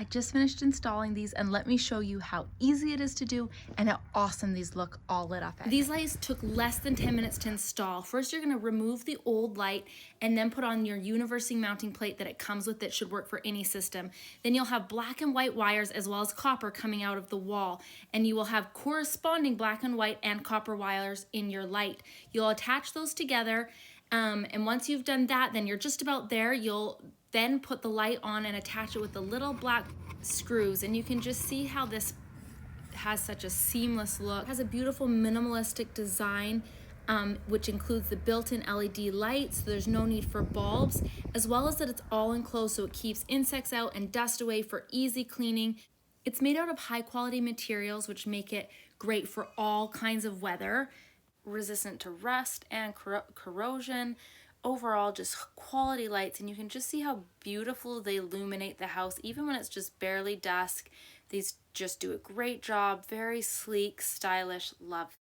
I just finished installing these, and let me show you how easy it is to do and how awesome these look all lit up at These night. lights took less than 10 minutes to install. First, you're gonna remove the old light and then put on your university mounting plate that it comes with that should work for any system. Then you'll have black and white wires as well as copper coming out of the wall, and you will have corresponding black and white and copper wires in your light. You'll attach those together, and once you've done that, then you're just about there. You'll then put the light on and attach it with the little black screws, and you can just see how this has such a seamless look. It has a beautiful minimalistic design, which includes the built-in LED lights, so there's no need for bulbs, as well as that it's all enclosed so it keeps insects out and dust away for easy cleaning. It's made out of high quality materials, which make it great for all kinds of weather, resistant to rust and corrosion. Overall, just quality lights, and you can just see how beautiful they illuminate the house even when it's just barely dusk. These just do a great job, very sleek, stylish, love.